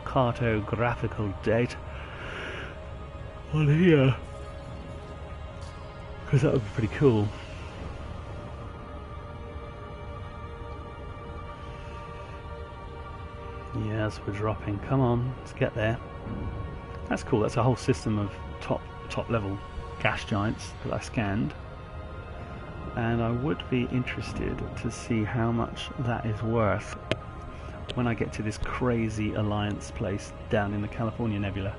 cartographical date on here, because that would be pretty cool. Yes, we're dropping. Come on, let's get there. That's cool. That's a whole system of top level gas giants that I scanned, and I would be interested to see how much that is worth when I get to this crazy Alliance place down in the California Nebula.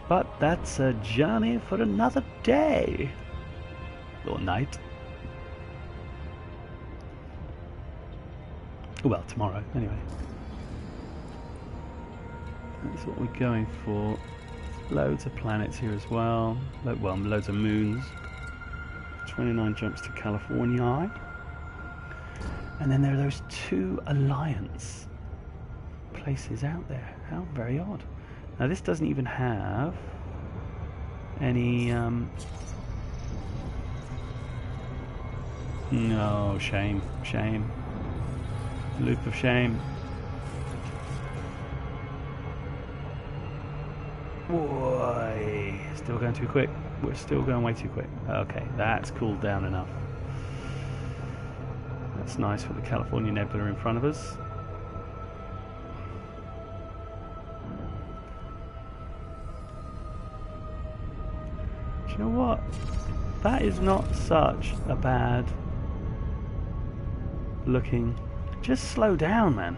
But that's a journey for another day or night. Well, tomorrow anyway. That's what we're going for. Loads of planets here as well. Well, loads of moons. 29 jumps to California. And then there are those 2 Alliance places out there. How very odd. Now this doesn't even have any... No, shame. Shame. Loop of shame. Boy, still going too quick. We're still going way too quick. Okay, that's cooled down enough. That's nice with the California Nebula in front of us. Do you know what? That is not such a bad looking. Just slow down, man.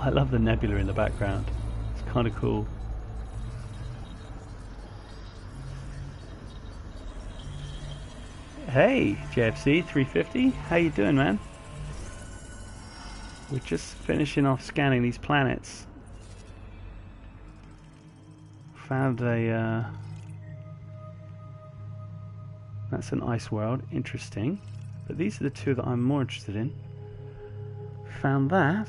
I love the nebula in the background. It's kind of cool. Hey, JFC 350, how you doing, man? We're just finishing off scanning these planets. Found a... that's an ice world, interesting. But these are the 2 that I'm more interested in. Found that.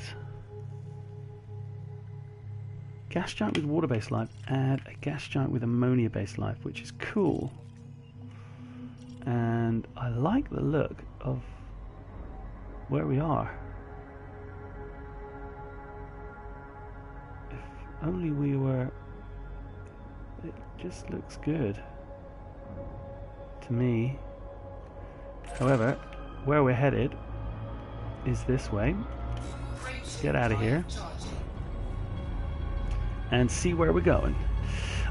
Gas giant with water-based life, and a gas giant with ammonia-based life, which is cool. And I like the look of where we are. If only we were... It just looks good to me. However, where we're headed is this way. Let's get out of here and see where we're going.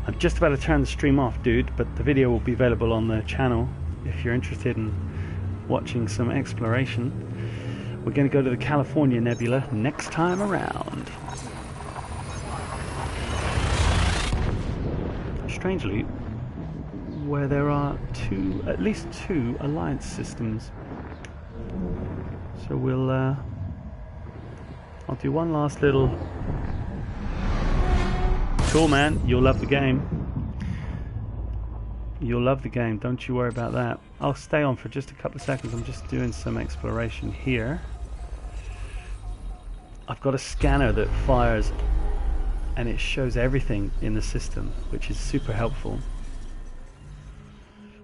I'm just about to turn the stream off, dude, but the video will be available on the channel if you're interested in watching some exploration. We're going to go to the California Nebula next time around. Strangely, where there are at least two alliance systems. So we'll I'll do one last little... Cool, man, you'll love the game. You'll love the game, don't you worry about that. I'll stay on for just a couple of seconds. I'm just doing some exploration here. I've got a scanner that fires and it shows everything in the system, which is super helpful.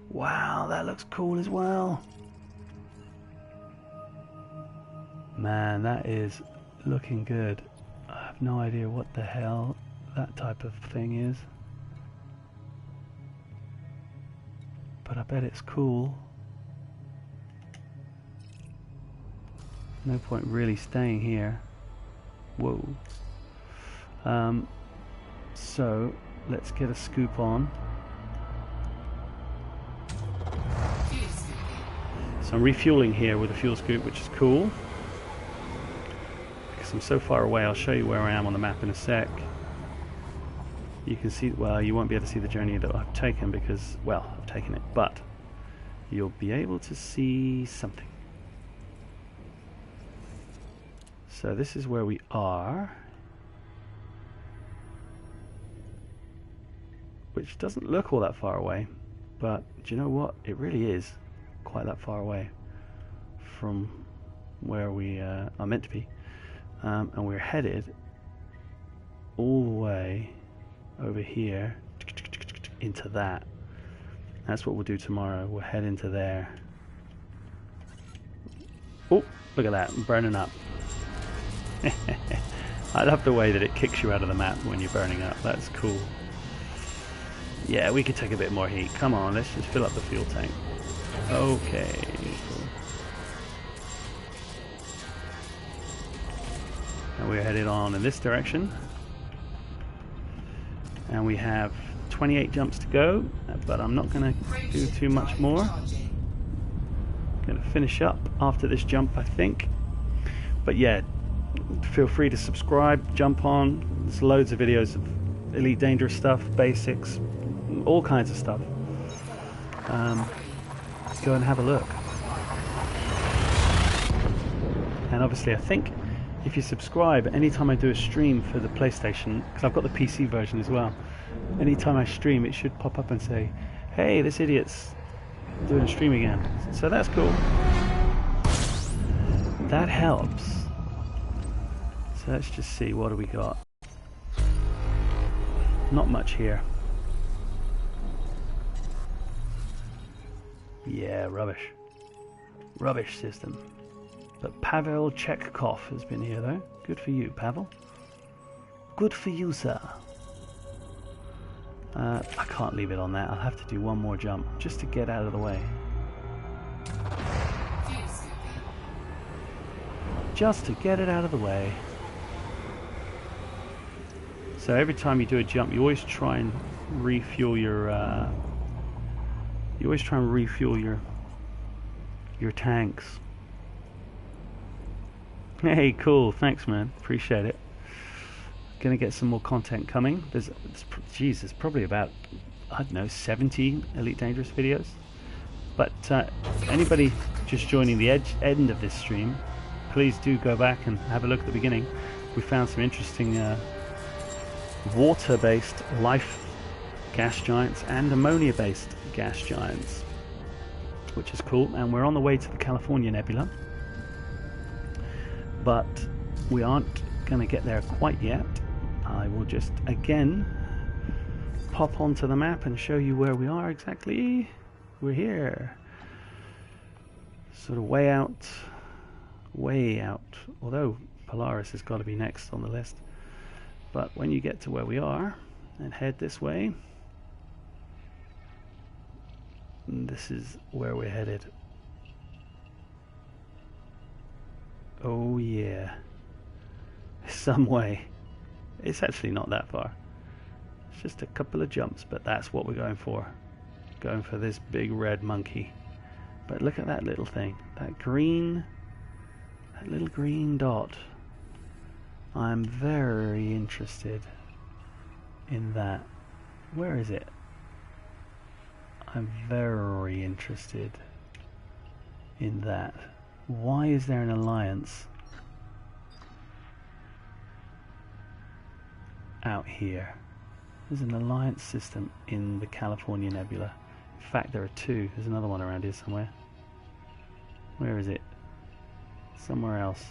Wow, that looks cool as well. Man, that is looking good. I have no idea what the hell that type of thing is, but I bet it's cool. No point really staying here. Whoa. So let's get a scoop on. So I'm refueling here with a fuel scoop, which is cool because I'm so far away. I'll show you where I am on the map in a sec. You can see, well, you won't be able to see the journey that I've taken because, well, I've taken it, but you'll be able to see something. So this is where we are, which doesn't look all that far away, but do you know what? It really is quite that far away from where we are meant to be, and we're headed all the way over here into that. That's what we'll do tomorrow. We'll head into there. Oh, look at that, I'm burning up. I love the way that it kicks you out of the map when you're burning up. That's cool. Yeah, we could take a bit more heat. Come on, let's just fill up the fuel tank. Okay, cool. And we're headed on in this direction. And we have 28 jumps to go, but I'm not going to do too much more. I'm going to finish up after this jump, I think. But yeah, feel free to subscribe, jump on. There's loads of videos of Elite Dangerous stuff, basics, all kinds of stuff. Go and have a look. And obviously I think if you subscribe, anytime I do a stream for the PlayStation, because I've got the PC version as well, anytime I stream it should pop up and say, hey, this idiot's doing a stream again. So that's cool. That helps. So let's just see, what do we got? Not much here. Yeah, rubbish. Rubbish system. But Pavel Chekhov has been here though. Good for you, Pavel. Good for you, sir. I can't leave it on that. I'll have to do one more jump just to get out of the way. Just to get it out of the way. So every time you do a jump, you always try and refuel your your tanks. Hey, cool. Thanks, man. Appreciate it. Gonna get some more content coming. There's probably about, I don't know, 70 Elite Dangerous videos. But anybody just joining the end of this stream, please do go back and have a look at the beginning. We found some interesting water-based life gas giants and ammonia-based gas giants, which is cool. And we're on the way to the California Nebula, but we aren't going to get there quite yet. I will just again pop onto the map and show you where we are exactly. We're here, sort of way out, although Polaris has got to be next on the list. But when you get to where we are and head this way, this is where we're headed. Oh yeah, some way. It's actually not that far. It's just a couple of jumps, but that's what we're going for. Going for this big red monkey. But look at that little thing. That little green dot. I'm very interested in that. Where is it? I'm very interested in that. Why is there an alliance out here? There's an alliance system in the California Nebula. In fact, there are two. There's another one around here somewhere. Where is it? Somewhere else.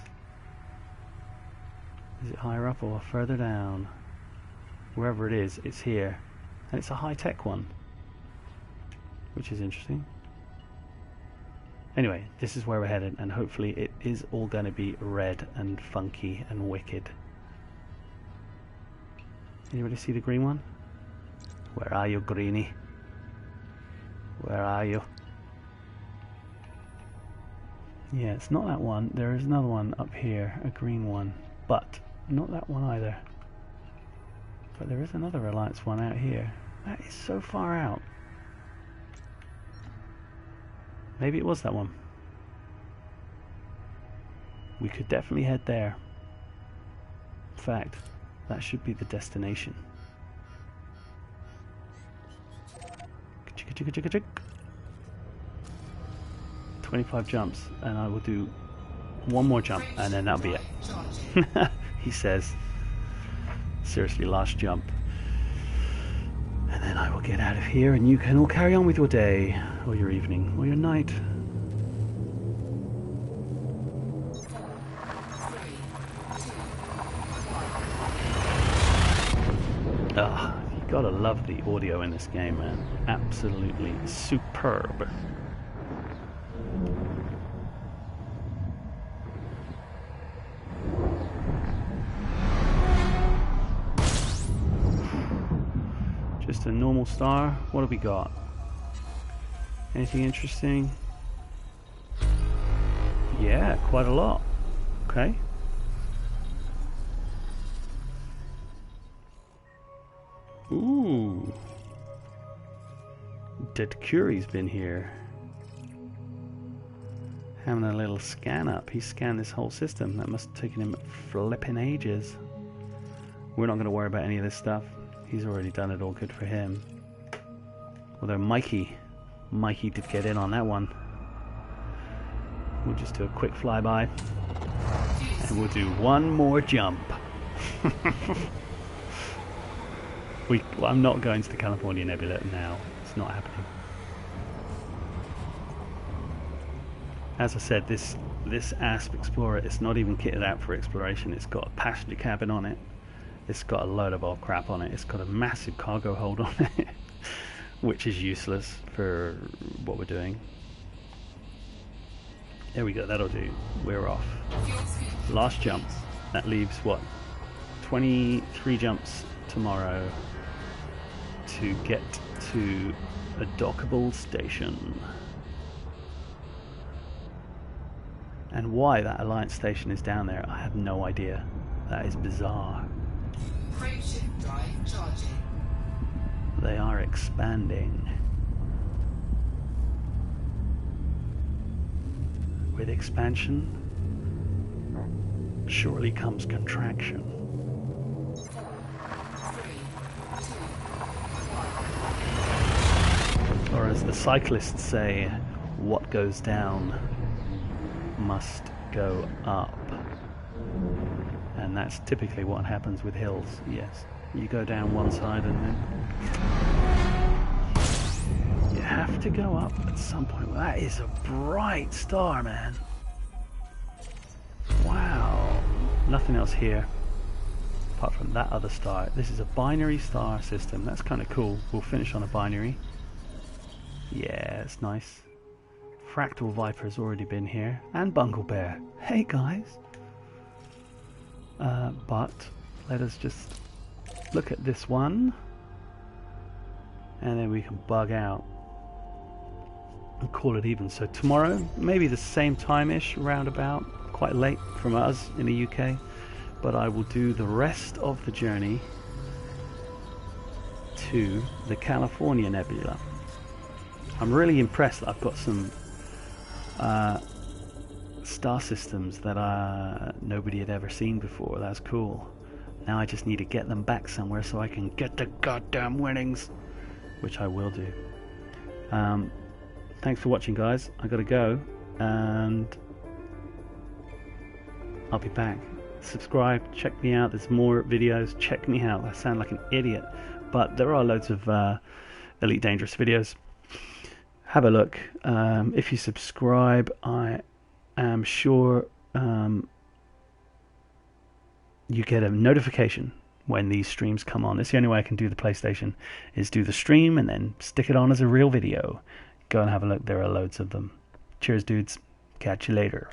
Is it higher up or further down? Wherever it is, it's here. And it's a high-tech one, which is interesting. Anyway, this is where we're headed, and hopefully it is all going to be red and funky and wicked. Anybody see the green one? Where are you, greenie? Where are you? Yeah, it's not that one. There is another one up here, a green one, but not that one either. But there is another Alliance one out here. That is so far out. Maybe it was that one. We could definitely head there. In fact, that should be the destination. 25 jumps, and I will do one more jump, and then that'll be it. He says. Seriously, last jump. And then I will get out of here, and you can all carry on with your day, or your evening, or your night. Ah, you gotta love the audio in this game, man. Absolutely superb. Just a normal star. What have we got? Anything interesting? Yeah, quite a lot. Okay. Ooh. Dead Curie's been here. Having a little scan up. He scanned this whole system. That must have taken him flipping ages. We're not going to worry about any of this stuff. He's already done it, all good for him. Although Mikey did get in on that one. We'll just do a quick flyby. and we'll do one more jump. Well, I'm not going to the California Nebula now. It's not happening. As I said, this Asp Explorer, it's not even kitted out for exploration. It's got a passenger cabin on it. It's got a load of old crap on it. It's got a massive cargo hold on it, which is useless for what we're doing. There we go, that'll do. We're off. Last jump. That leaves what? 23 jumps tomorrow to get to a dockable station. And why that Alliance station is down there, I have no idea. That is bizarre. Frameshift drive charging. They are expanding. With expansion, surely comes contraction. 4, 3, 2, 1. Or as the cyclists say, what goes down must go up. And that's typically what happens with hills, yes. You go down one side and then you have to go up at some point. That is a bright star, man. Wow. Nothing else here apart from that other star. This is a binary star system. That's kind of cool. We'll finish on a binary. Yeah, it's nice. Fractal Viper's already been here. And Bungle Bear. Hey, guys. But let us just look at this one. And then we can bug out and call it even. So tomorrow, maybe the same time-ish, roundabout. Quite late from us in the UK. But I will do the rest of the journey to the California Nebula. I'm really impressed that I've got some star systems that nobody had ever seen before. That's cool. Now I just need to get them back somewhere so I can get the goddamn winnings, which I will do. Thanks for watching, guys. I gotta go, and I'll be back. Subscribe, check me out. There's more videos. Check me out. I sound like an idiot, but there are loads of Elite Dangerous videos. Have a look. If you subscribe, I am sure you get a notification when these streams come on. It's the only way I can do the PlayStation, is do the stream and then stick it on as a real video. Go and have a look. There are loads of them. Cheers, dudes. Catch you later.